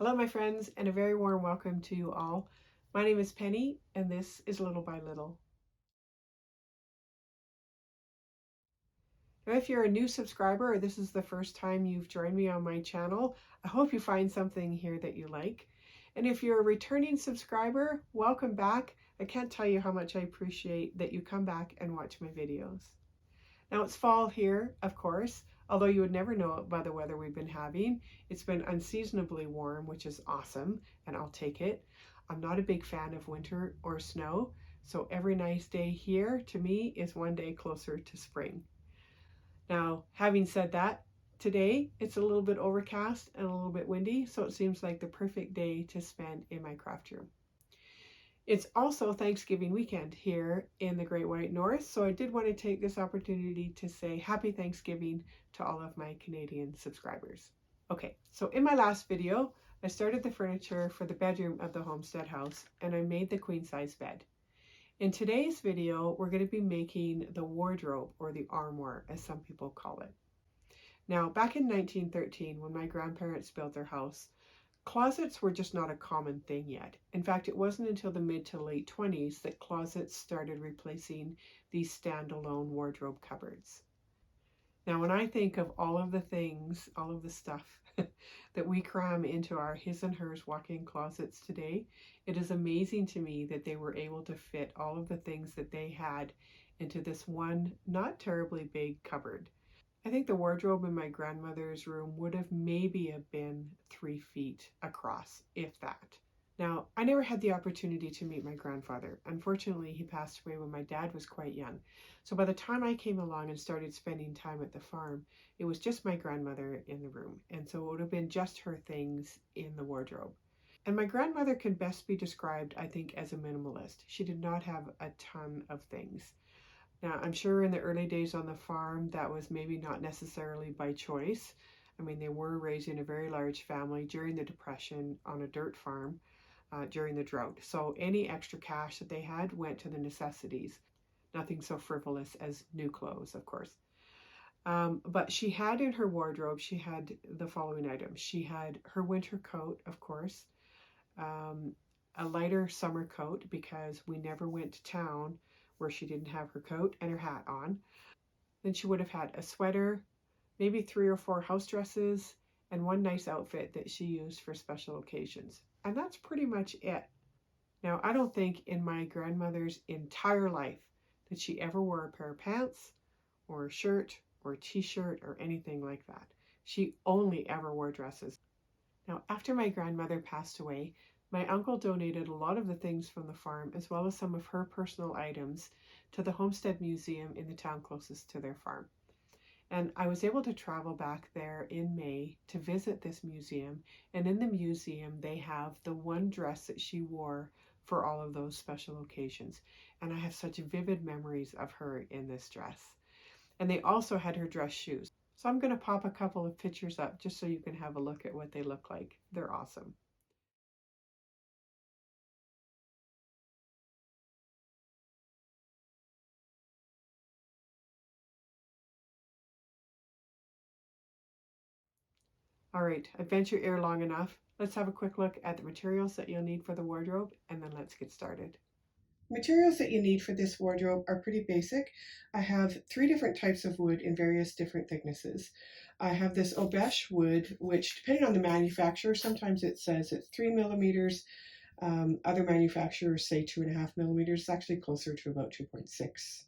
Hello my friends, and a very warm welcome to you all. My name is Penny and this is Little by Little. Now if you're a new subscriber or this is the first time you've joined me on my channel, I hope you find something here that you like. And if you're a returning subscriber, welcome back. I can't tell you how much I appreciate that you come back and watch my videos. Now it's fall here, of course, although you would never know it by the weather we've been having. It's been unseasonably warm, which is awesome, and I'll take it. I'm not a big fan of winter or snow, so every nice day here to me is one day closer to spring. Now, having said that, today it's a little bit overcast and a little bit windy, so it seems like the perfect day to spend in my craft room. It's also Thanksgiving weekend here in the Great White North, so I did want to take this opportunity to say Happy Thanksgiving to all of my Canadian subscribers. Okay, so in my last video, I started the furniture for the bedroom of the homestead house and I made the queen size bed. In today's video, we're going to be making the wardrobe, or the armoire as some people call it. Now, back in 1913, when my grandparents built their house, closets were just not a common thing yet. In fact, it wasn't until the mid to late 20s that closets started replacing these standalone wardrobe cupboards. Now, when I think of all of the things, all of the stuff that we cram into our his and hers walk-in closets today, it is amazing to me that they were able to fit all of the things that they had into this one not terribly big cupboard. I think the wardrobe in my grandmother's room would have maybe been 3 feet across, if that. Now, I never had the opportunity to meet my grandfather. Unfortunately, he passed away when my dad was quite young. So by the time I came along and started spending time at the farm, it was just my grandmother in the room. And so it would have been just her things in the wardrobe. And my grandmother can best be described, I think, as a minimalist. She did not have a ton of things. Now, I'm sure in the early days on the farm, that was maybe not necessarily by choice. I mean, they were raising a very large family during the Depression on a dirt farm during the drought. So any extra cash that they had went to the necessities. Nothing so frivolous as new clothes, of course. But she had in her wardrobe, she had the following items. She had her winter coat, of course, a lighter summer coat because we never went to town where she didn't have her coat and her hat on. Then she would have had a sweater, maybe 3 or 4 house dresses, and one nice outfit that she used for special occasions. And that's pretty much it. Now, I don't think in my grandmother's entire life that she ever wore a pair of pants or a shirt or a t-shirt or anything like that. She only ever wore dresses. Now, after my grandmother passed away, my uncle donated a lot of the things from the farm as well as some of her personal items to the Homestead Museum in the town closest to their farm. And I was able to travel back there in May to visit this museum. And in the museum, they have the one dress that she wore for all of those special occasions. And I have such vivid memories of her in this dress. And they also had her dress shoes. So I'm going to pop a couple of pictures up just so you can have a look at what they look like. They're awesome. All right, I've bent your ear long enough. Let's have a quick look at the materials that you'll need for the wardrobe, and then let's get started. Materials that you need for this wardrobe are pretty basic. I have 3 different types of wood in various different thicknesses. I have this Obesh wood, which depending on the manufacturer, sometimes it says it's 3 millimeters. Other manufacturers say 2.5 millimeters. It's actually closer to about 2.6,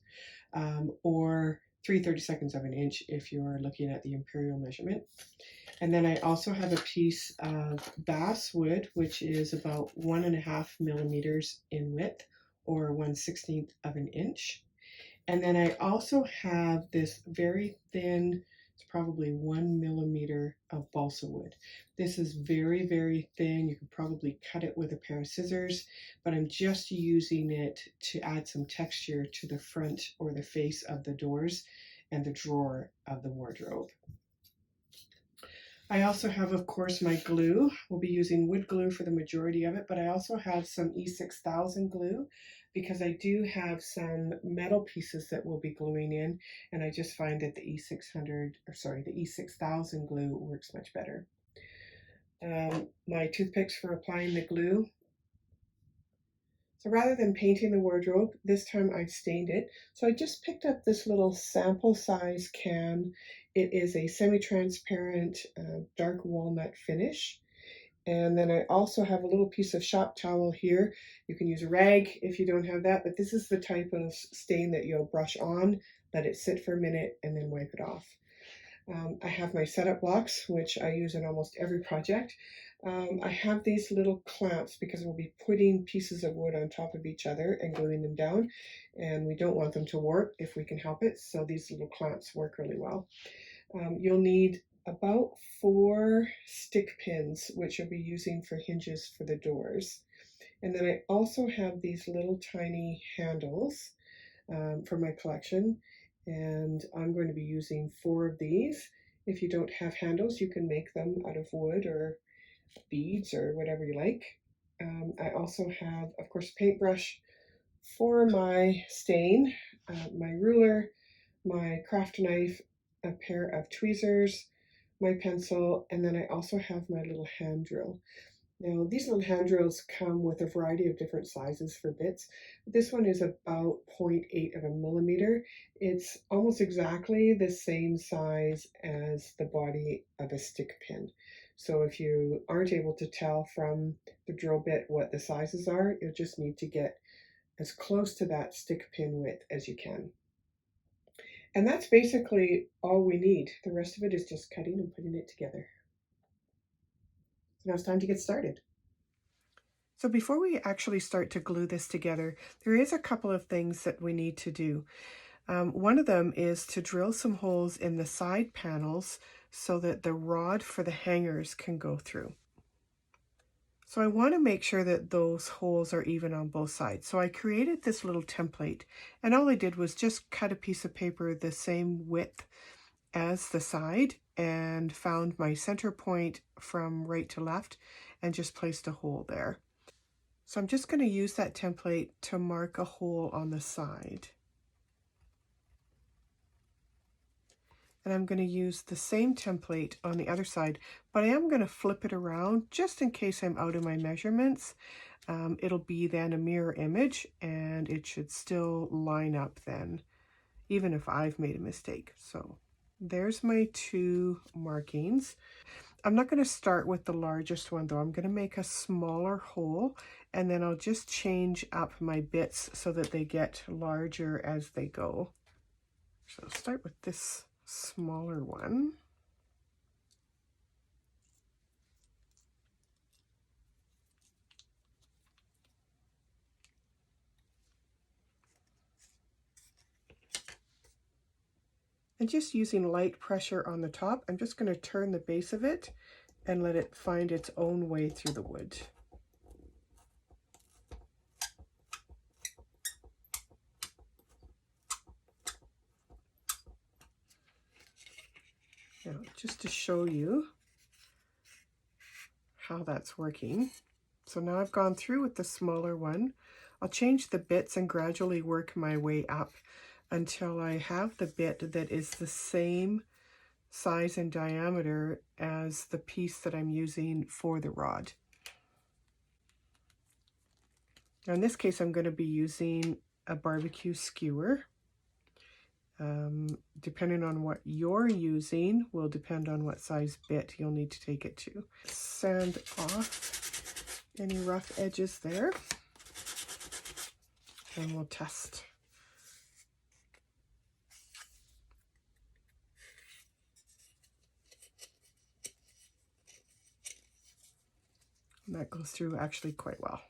or 3/32 of an inch if you're looking at the Imperial measurement. And then I also have a piece of basswood, which is about 1.5 millimeters in width, or 1/16 of an inch. And then I also have this very thin, it's probably 1 millimeter of balsa wood. This is very, very thin. You could probably cut it with a pair of scissors, but I'm just using it to add some texture to the front or the face of the doors and the drawer of the wardrobe. I also have, of course, my glue. We'll be using wood glue for the majority of it, but I also have some E6000 glue because I do have some metal pieces that we'll be gluing in, and I just find that the E6000 glue works much better. my toothpicks for applying the glue. So rather than painting the wardrobe, this time I've stained it. So I just picked up this little sample size can. It is a semi-transparent dark walnut finish. And then I also have a little piece of shop towel here. You can use a rag if you don't have that, but this is the type of stain that you'll brush on, let it sit for a minute, and then wipe it off. I have my setup blocks, which I use in almost every project. I have these little clamps because we'll be putting pieces of wood on top of each other and gluing them down, and we don't want them to warp if we can help it, so these little clamps work really well. You'll need about 4 stick pins, which you'll be using for hinges for the doors. And then I also have these little tiny handles for my collection, and I'm going to be using 4 of these. If you don't have handles, you can make them out of wood or beads or whatever you like. I also have, of course, paintbrush for my stain, my ruler, my craft knife, a pair of tweezers, my pencil, and then I also have my little hand drill. Now, these little hand drills come with a variety of different sizes for bits. This one is about 0.8 of a millimeter. It's almost exactly the same size as the body of a stick pin. So if you aren't able to tell from the drill bit what the sizes are, you'll just need to get as close to that stick pin width as you can. And that's basically all we need. The rest of it is just cutting and putting it together. So now it's time to get started. So before we actually start to glue this together, there is a couple of things that we need to do. One of them is to drill some holes in the side panels so that the rod for the hangers can go through. So I want to make sure that those holes are even on both sides. So I created this little template, and all I did was just cut a piece of paper the same width as the side and found my center point from right to left and just placed a hole there. So I'm just going to use that template to mark a hole on the side. And I'm going to use the same template on the other side, but I am going to flip it around just in case I'm out of my measurements. It'll be then a mirror image, and it should still line up then, even if I've made a mistake. So there's my 2 markings. I'm not going to start with the largest one though. I'm going to make a smaller hole, and then I'll just change up my bits so that they get larger as they go. So I'll start with this smaller one. And just using light pressure on the top, I'm just going to turn the base of it and let it find its own way through the wood. Now, just to show you how that's working. So now I've gone through with the smaller one. I'll change the bits and gradually work my way up until I have the bit that is the same size and diameter as the piece that I'm using for the rod. Now in this case, I'm going to be using a BBQ skewer. Depending on what you're using will depend on what size bit you'll need to take it to. Sand off any rough edges there, and we'll test. And that goes through actually quite well.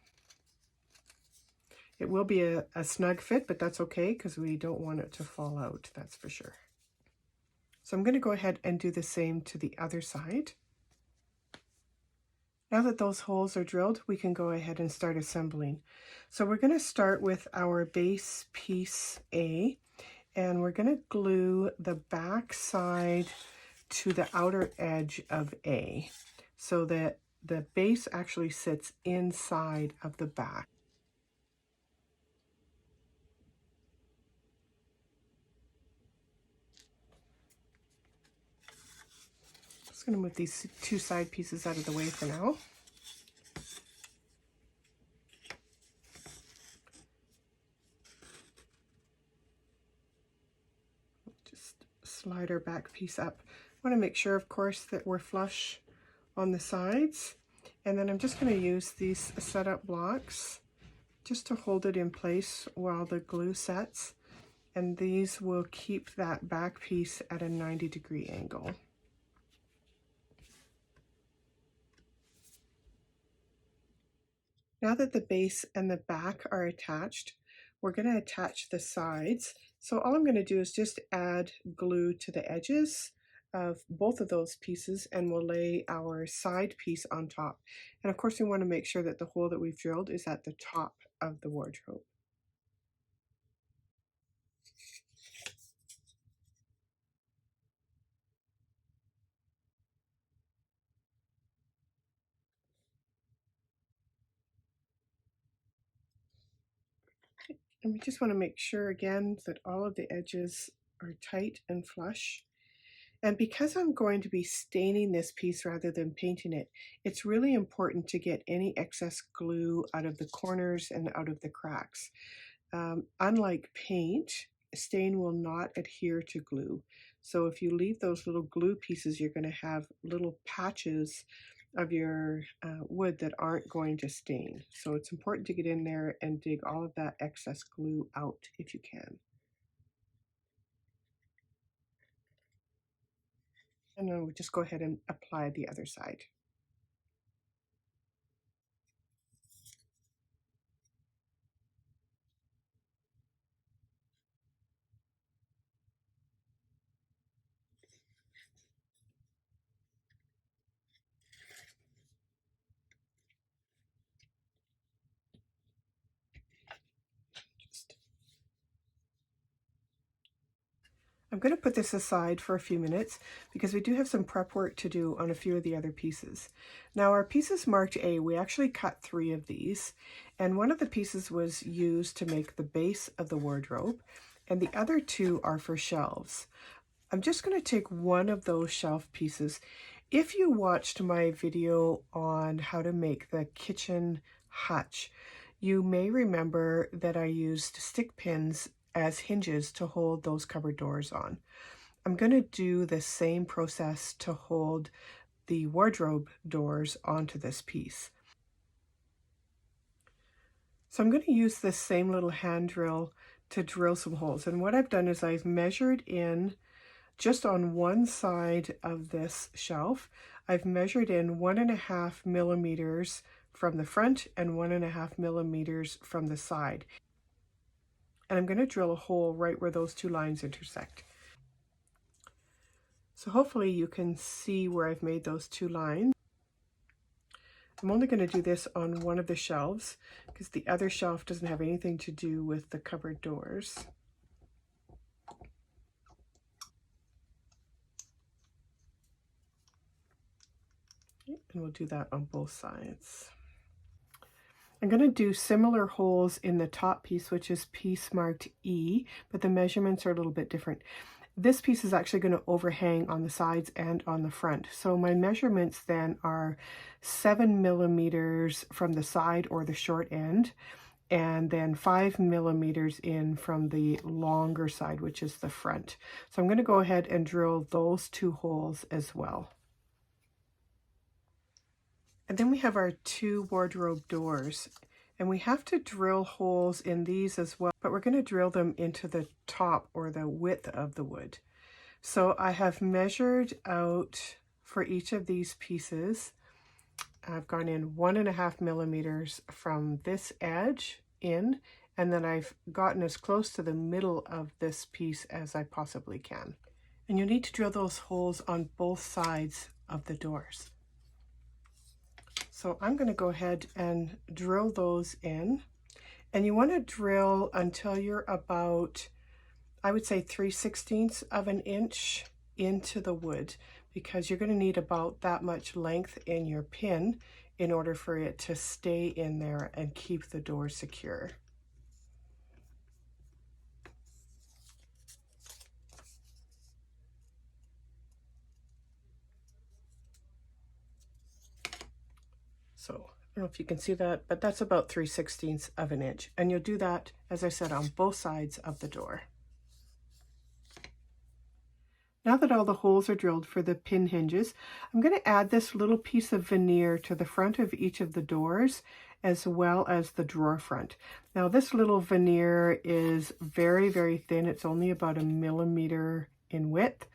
It will be a snug fit, but that's okay because we don't want it to fall out, that's for sure. So I'm going to go ahead and do the same to the other side. Now that those holes are drilled, we can go ahead and start assembling. So we're going to start with our base piece A, and we're going to glue the back side to the outer edge of A so that the base actually sits inside of the back. Just going to move these 2 side pieces out of the way for now. slide our back piece up. I want to make sure, of course, that we're flush on the sides. And then I'm just going to use these setup blocks just to hold it in place while the glue sets. And these will keep that back piece at a 90-degree angle. Now that the base and the back are attached, we're going to attach the sides. So all I'm going to do is just add glue to the edges of both of those pieces, and we'll lay our side piece on top. And of course, we want to make sure that the hole that we've drilled is at the top of the wardrobe. And we just want to make sure again that all of the edges are tight and flush. And because I'm going to be staining this piece rather than painting it, it's really important to get any excess glue out of the corners and out of the cracks. Unlike paint, stain will not adhere to glue. So if you leave those little glue pieces, you're going to have little patches of your wood that aren't going to stain. So it's important to get in there and dig all of that excess glue out if you can. And then we'll just go ahead and apply the other side. I'm going to put this aside for a few minutes because we do have some prep work to do on a few of the other pieces. Now our pieces marked A, we actually cut 3 of these, and one of the pieces was used to make the base of the wardrobe, and the other 2 are for shelves. I'm just going to take one of those shelf pieces. If you watched my video on how to make the kitchen hutch, you may remember that I used stick pins as hinges to hold those cupboard doors on. I'm going to do the same process to hold the wardrobe doors onto this piece. So I'm going to use this same little hand drill to drill some holes. And what I've done is I've measured in just on one side of this shelf. I've measured in 1.5 millimeters from the front and 1.5 millimeters from the side. And I'm going to drill a hole right where those 2 lines intersect. So hopefully you can see where I've made those 2 lines. I'm only going to do this on one of the shelves because the other shelf doesn't have anything to do with the cupboard doors. And we'll do that on both sides. I'm going to do similar holes in the top piece, which is piece marked E, but the measurements are a little bit different. This piece is actually going to overhang on the sides and on the front. So my measurements then are 7 millimeters from the side or the short end, and then 5 millimeters in from the longer side, which is the front. So I'm going to go ahead and drill those 2 holes as well. And then we have our 2 wardrobe doors, and we have to drill holes in these as well, but we're going to drill them into the top or the width of the wood. So I have measured out for each of these pieces. I've gone in 1.5 millimeters from this edge in, and then I've gotten as close to the middle of this piece as I possibly can. And you need to drill those holes on both sides of the doors. So I'm going to go ahead and drill those in, and you want to drill until you're about, I would say 3/16 of an inch into the wood, because you're going to need about that much length in your pin in order for it to stay in there and keep the door secure. So I don't know if you can see that, but that's about 3/16 of an inch. And you'll do that, as I said, on both sides of the door. Now that all the holes are drilled for the pin hinges, I'm going to add this little piece of veneer to the front of each of the doors as well as the drawer front. Now this little veneer is very, very thin. It's only about 1 millimeter in width.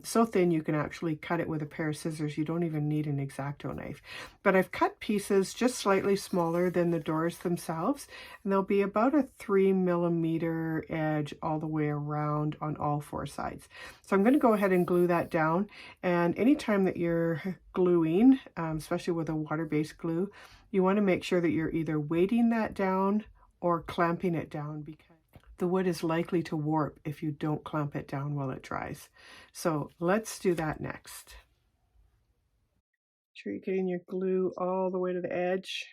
So thin you can actually cut it with a pair of scissors. You don't even need an X-Acto knife. But I've cut pieces just slightly smaller than the doors themselves, and there'll be about a 3 millimeter edge all the way around on all 4 sides. So I'm going to go ahead and glue that down, and anytime that you're gluing, especially with a water-based glue, you want to make sure that you're either weighting that down or clamping it down, because the wood is likely to warp if you don't clamp it down while it dries. So let's do that next. Make sure you're getting your glue all the way to the edge.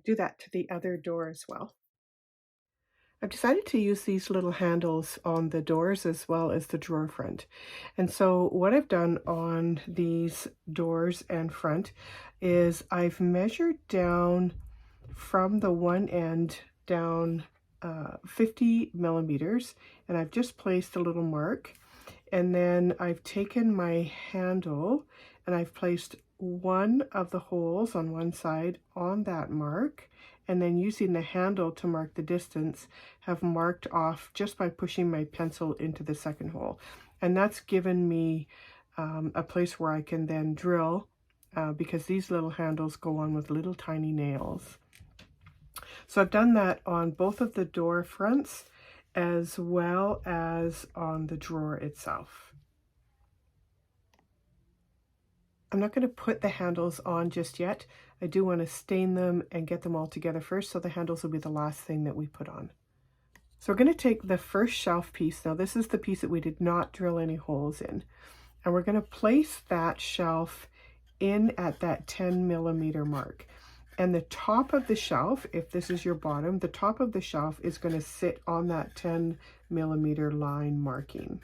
Do that to the other door as well. I've decided to use these little handles on the doors as well as the drawer front. And so what I've done on these doors and front is I've measured down from the one end down 50 millimeters, and I've just placed a little mark. And then I've taken my handle and I've placed one of the holes on one side on that mark, and then using the handle to mark the distance, have marked off just by pushing my pencil into the second hole. And that's given me a place where I can then drill, because these little handles go on with little tiny nails. So I've done that on both of the door fronts as well as on the drawer itself. I'm not going to put the handles on just yet. I do want to stain them and get them all together first, so the handles will be the last thing that we put on. So we're going to take the first shelf piece. Now this is the piece that we did not drill any holes in. And we're going to place that shelf in at that 10 millimeter mark. And the top of the shelf, if this is your bottom, the top of the shelf is going to sit on that 10 millimeter line marking.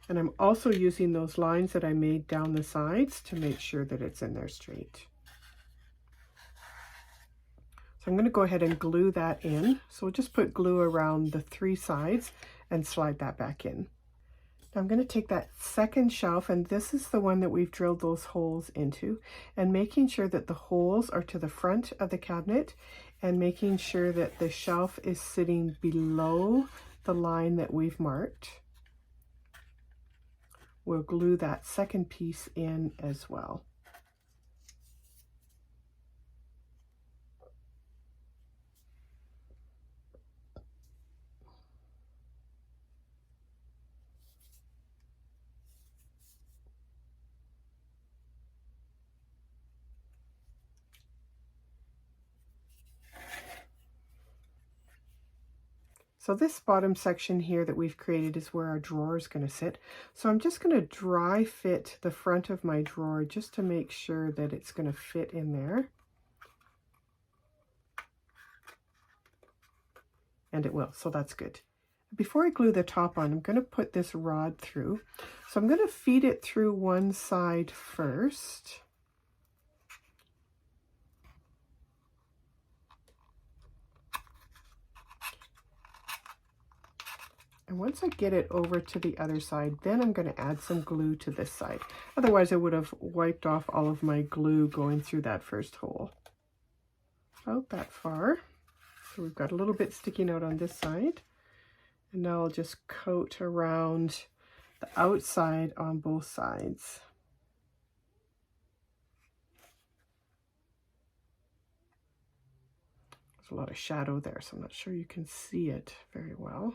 And I'm also using those lines that I made down the sides to make sure that it's in there straight. So I'm going to go ahead and glue that in. So we'll just put glue around the 3 sides and slide that back in. Now I'm going to take that second shelf, and this is the one that we've drilled those holes into, and making sure that the holes are to the front of the cabinet, and making sure that the shelf is sitting below the line that we've marked. We'll glue that second piece in as well. So this bottom section here that we've created is where our drawer is going to sit. So I'm just going to dry fit the front of my drawer just to make sure that it's going to fit in there. And it will, so that's good. Before I glue the top on, I'm going to put this rod through. So I'm going to feed it through one side first. And once I get it over to the other side, then I'm going to add some glue to this side. Otherwise, I would have wiped off all of my glue going through that first hole. About that far. So we've got a little bit sticking out on this side. And now I'll just coat around the outside on both sides. There's a lot of shadow there, so I'm not sure you can see it very well.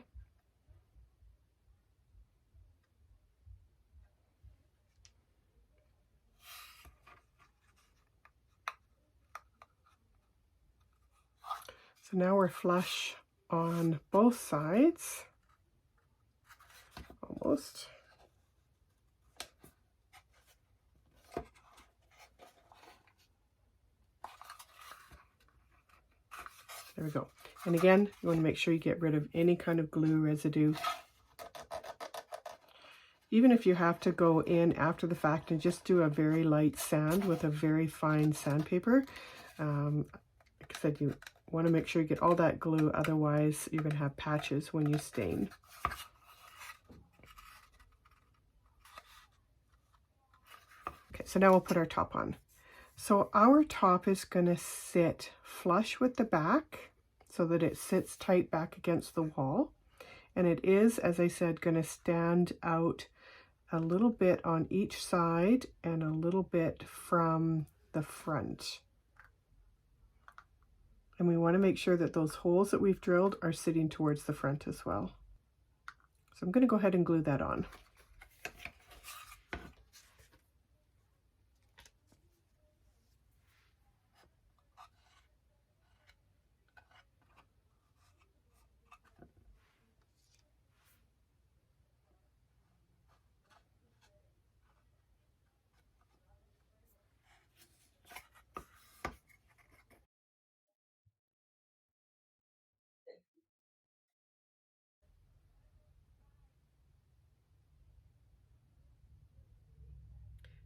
So now we're flush on both sides, almost. There we go. And again, you want to make sure you get rid of any kind of glue residue. Even if you have to go in after the fact and just do a very light sand with a very fine sandpaper. Like I said, you want to make sure you get all that glue, otherwise you're going to have patches when you stain. Okay, so now we'll put our top on. So our top is going to sit flush with the back so that it sits tight back against the wall. And it is, as I said, going to stand out a little bit on each side and a little bit from the front. And we want to make sure that those holes that we've drilled are sitting towards the front as well. So I'm going to go ahead and glue that on.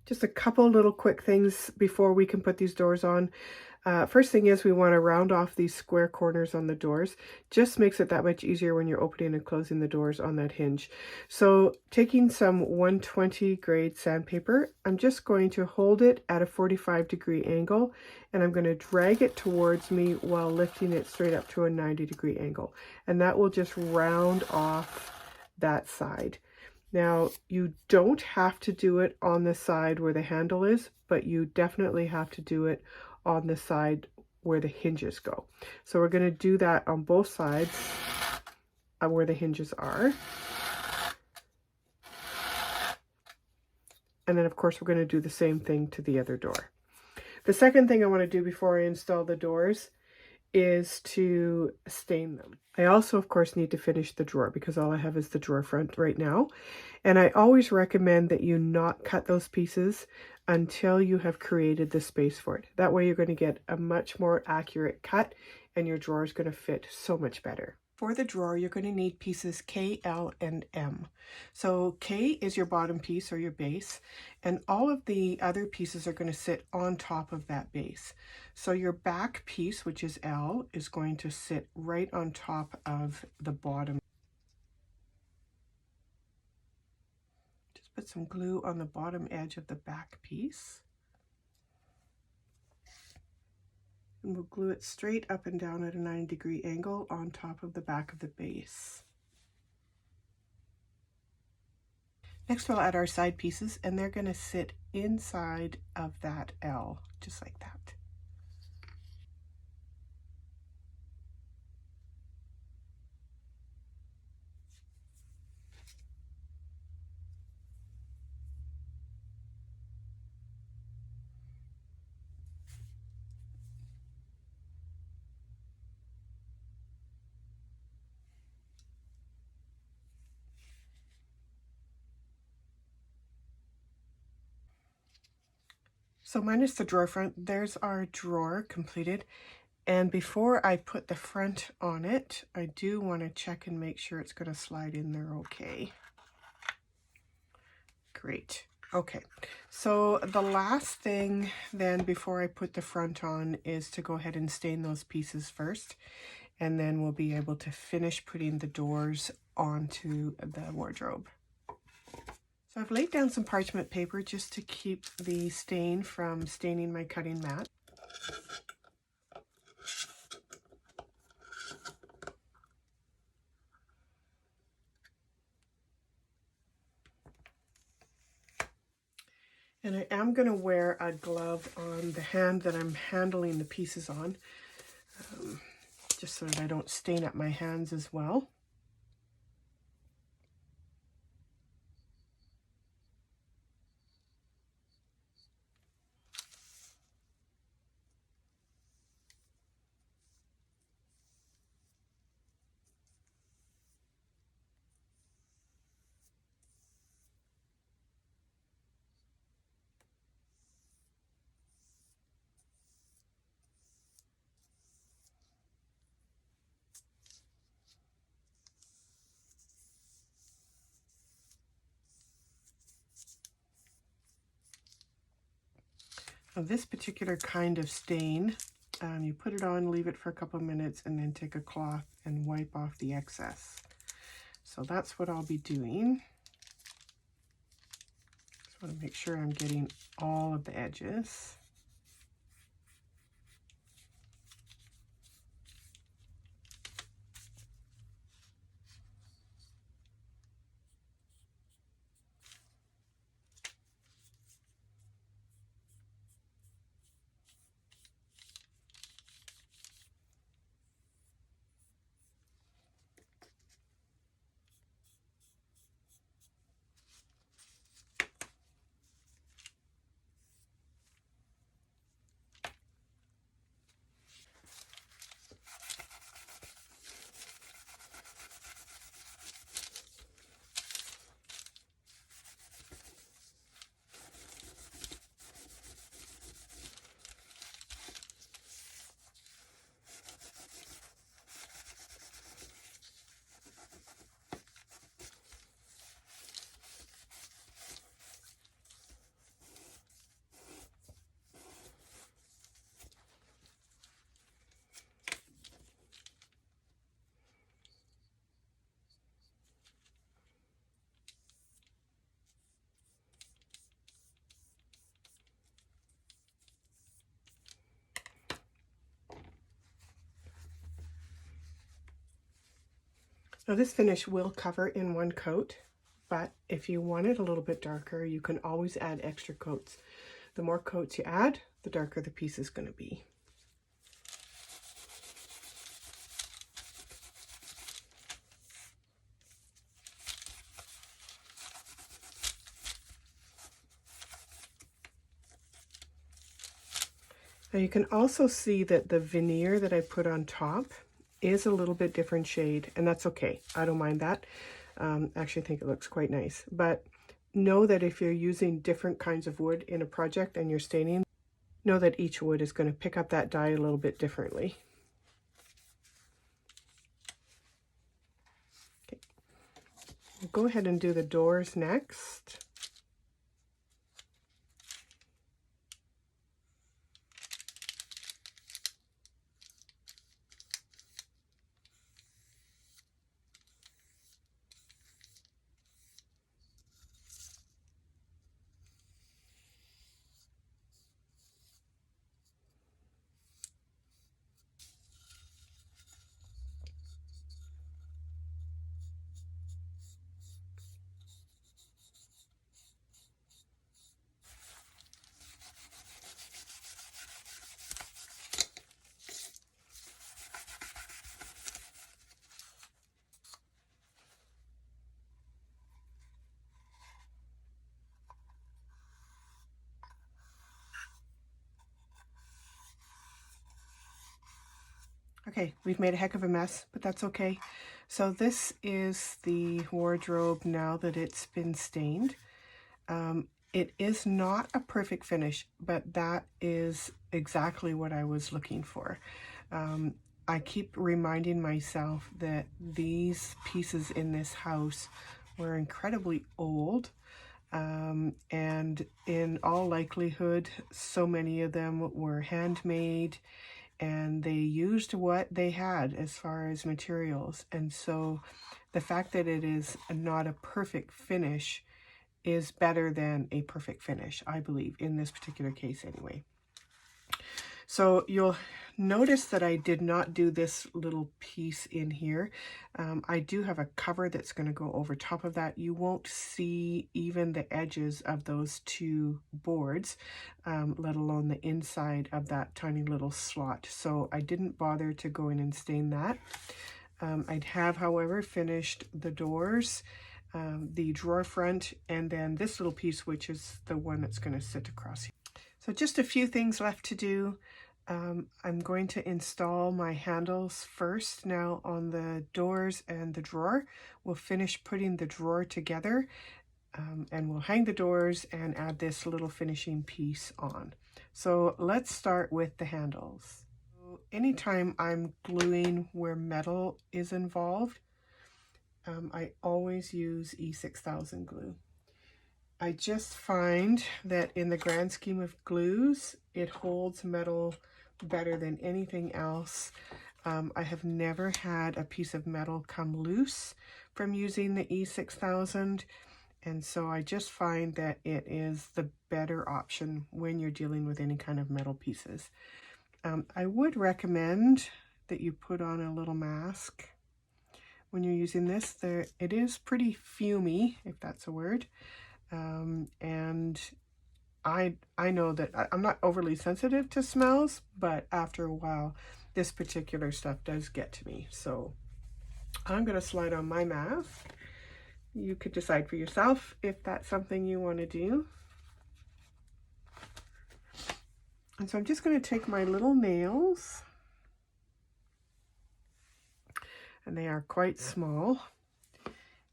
Just a couple little quick things before we can put these doors on. First thing is we want to round off these square corners on the doors. Just makes it that much easier when you're opening and closing the doors on that hinge. So taking some 120 grade sandpaper, I'm just going to hold it at a 45-degree angle, and I'm going to drag it towards me while lifting it straight up to a 90-degree angle. And that will just round off that side. Now, you don't have to do it on the side where the handle is, but you definitely have to do it on the side where the hinges go. So we're going to do that on both sides where the hinges are. And then, of course, we're going to do the same thing to the other door. The second thing I want to do before I install the doors is to stain them. I also, of course, need to finish the drawer because all I have is the drawer front right now. And I always recommend that you not cut those pieces until you have created the space for it. That way you're going to get a much more accurate cut and your drawer is going to fit so much better. For the drawer, you're going to need pieces K, L, and M. So K is your bottom piece or your base, and all of the other pieces are going to sit on top of that base. So your back piece, which is L, is going to sit right on top of the bottom. Just put some glue on the bottom edge of the back piece. And we'll glue it straight up and down at a 90-degree angle on top of the back of the base. Next we'll add our side pieces, and they're going to sit inside of that L, just like that. So minus the drawer front, there's our drawer completed. And before I put the front on it, I do want to check and make sure it's going to slide in there okay. Great. Okay, so the last thing then before I put the front on is to go ahead and stain those pieces first, and then we'll be able to finish putting the doors onto the wardrobe. So I've laid down some parchment paper just to keep the stain from staining my cutting mat. And I am going to wear a glove on the hand that I'm handling the pieces on. just so that I don't stain up my hands as well. Now this particular kind of stain, you put it on, leave it for a couple of minutes, and then take a cloth and wipe off the excess. So that's what I'll be doing. Just want to make sure I'm getting all of the edges. Now this finish will cover in one coat, but if you want it a little bit darker, you can always add extra coats. The more coats you add, the darker the piece is going to be. Now you can also see that the veneer that I put on top is a little bit different shade, and that's okay. I don't mind that. Actually, I think it looks quite nice. But know that if you're using different kinds of wood in a project and you're staining, know that each wood is going to pick up that dye a little bit differently. Okay. We'll go ahead and do the doors next. Okay, we've made a heck of a mess, but that's okay. So this is the wardrobe now that it's been stained. It is not a perfect finish, but that is exactly what I was looking for. I keep reminding myself that these pieces in this house were incredibly old. And in all likelihood, so many of them were handmade, and they used what they had as far as materials. And so the fact that it is not a perfect finish is better than a perfect finish, I believe, in this particular case anyway. So you'll notice that I did not do this little piece in here. I do have a cover that's going to go over top of that. You won't see even the edges of those two boards, let alone the inside of that tiny little slot. So I didn't bother to go in and stain that. I have, however, finished the doors, the drawer front, and then this little piece, which is the one that's going to sit across here. So just a few things left to do. I'm going to install my handles first now on the doors and the drawer. We'll finish putting the drawer together, and we'll hang the doors and add this little finishing piece on. So let's start with the handles. Anytime I'm gluing where metal is involved, I always use E6000 glue. I just find that in the grand scheme of glues, it holds metal better than anything else. I have never had a piece of metal come loose from using the E6000, and so I just find that it is the better option when you're dealing with any kind of metal pieces. I would recommend that you put on a little mask when you're using this. It is pretty fumey, if that's a word. And I know that I'm not overly sensitive to smells, but after a while, this particular stuff does get to me. So I'm going to slide on my mask. You could decide for yourself if that's something you want to do. And so I'm just going to take my little nails, and they are quite small,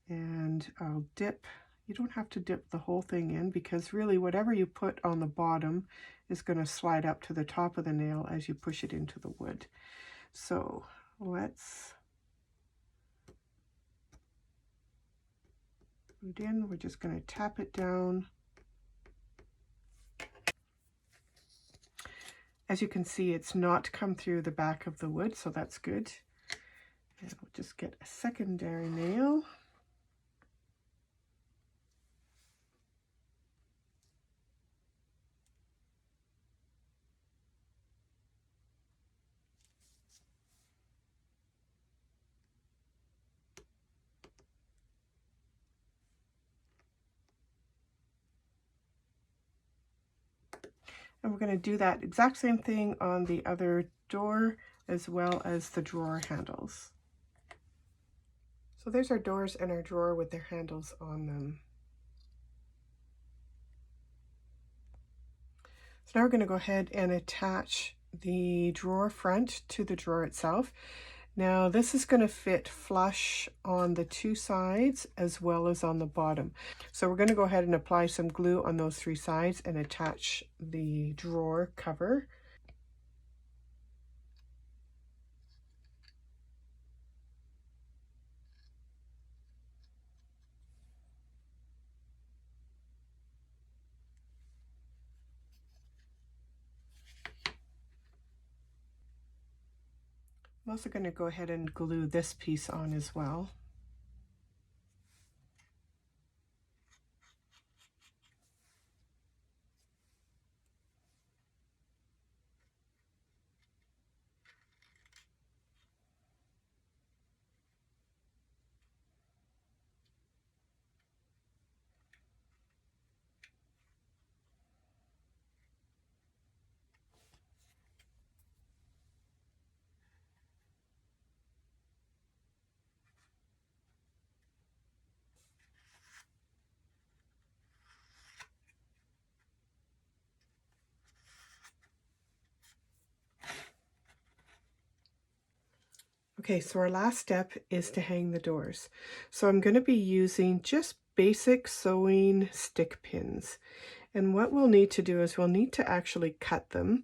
and I'll dip. You don't have to dip the whole thing in, because really whatever you put on the bottom is going to slide up to the top of the nail as you push it into the wood. So let's put it in. We're just going to tap it down. As you can see, it's not come through the back of the wood, so that's good. And we'll just get a secondary nail. And we're going to do that exact same thing on the other door as well as the drawer handles. So there's our doors and our drawer with their handles on them. So now we're going to go ahead and attach the drawer front to the drawer itself. Now this is going to fit flush on the two sides as well as on the bottom. So we're going to go ahead and apply some glue on those three sides and attach the drawer cover. I'm also going to go ahead and glue this piece on as well. Okay, so our last step is to hang the doors. So I'm going to be using just basic sewing stick pins. And what we'll need to do is we'll need to actually cut them.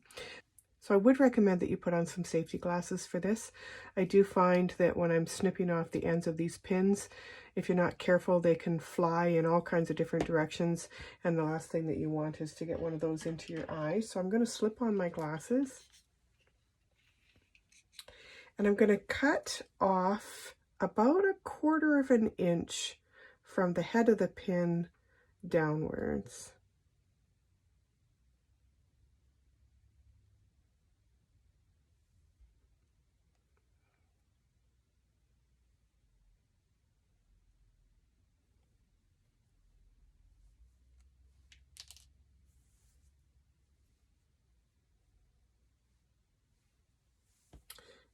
So I would recommend that you put on some safety glasses for this. I do find that when I'm snipping off the ends of these pins, if you're not careful, they can fly in all kinds of different directions. And the last thing that you want is to get one of those into your eye. So I'm going to slip on my glasses. And I'm going to cut off about 1/4 of an inch from the head of the pin downwards.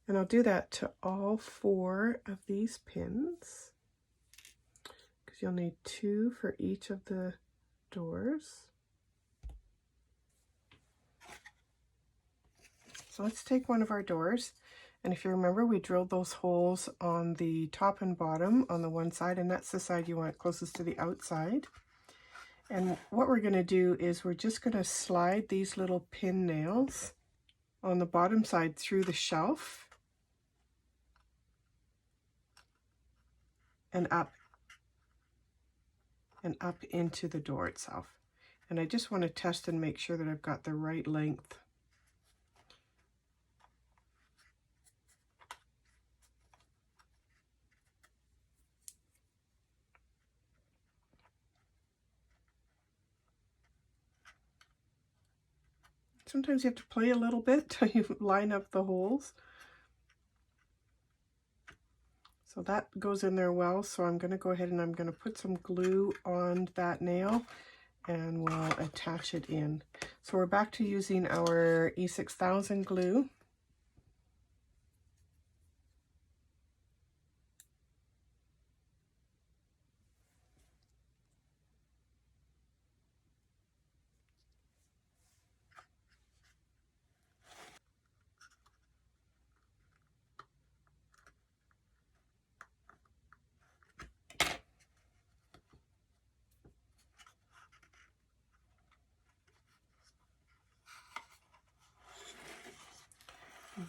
And I'll do that to all 4 of these pins, because you'll need 2 for each of the doors. So let's take one of our doors, and if you remember, we drilled those holes on the top and bottom on the one side, and that's the side you want closest to the outside. And what we're going to do is we're just going to slide these little pin nails on the bottom side through the shelf and up into the door itself. And I just want to test and make sure that I've got the right length. Sometimes you have to play a little bit till you line up the holes. So that goes in there well, so I'm going to go ahead and I'm going to put some glue on that nail and we'll attach it in. So we're back to using our E6000 glue.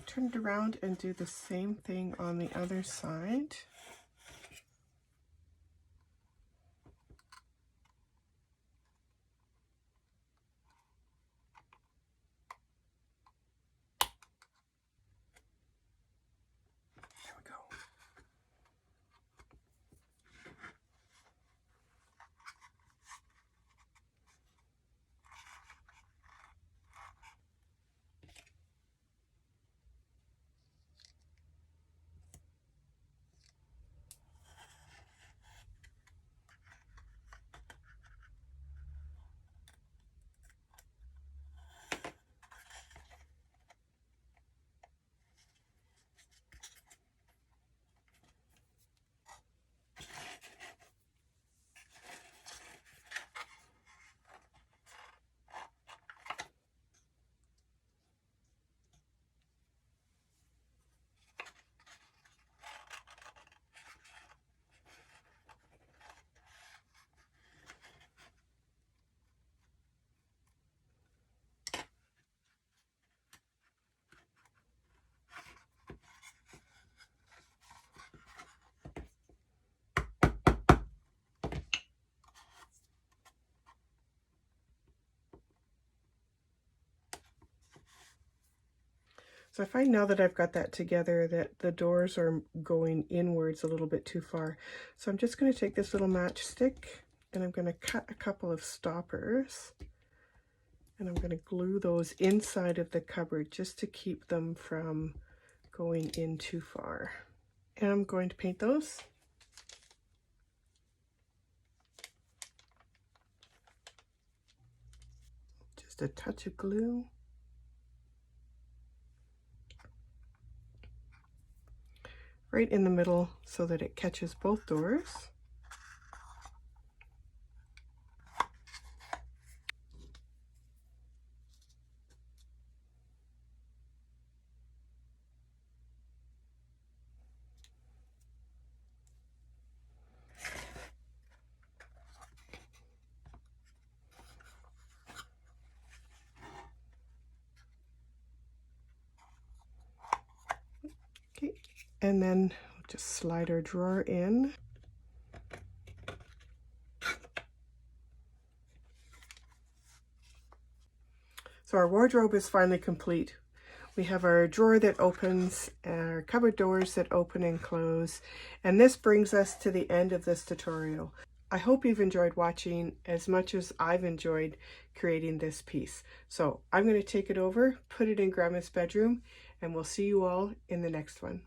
Turn it around and do the same thing on the other side. There we go. So I find now that I've got that together that the doors are going inwards a little bit too far. So I'm just going to take this little matchstick and I'm going to cut a couple of stoppers. And I'm going to glue those inside of the cupboard just to keep them from going in too far. And I'm going to paint those. Just a touch of glue. Right in the middle so that it catches both doors. Okay, and then we'll just slide our drawer in. So our wardrobe is finally complete. We have our drawer that opens, our cupboard doors that open and close, and this brings us to the end of this tutorial. I hope you've enjoyed watching as much as I've enjoyed creating this piece. So I'm going to take it over, put it in Grandma's bedroom, and we'll see you all in the next one.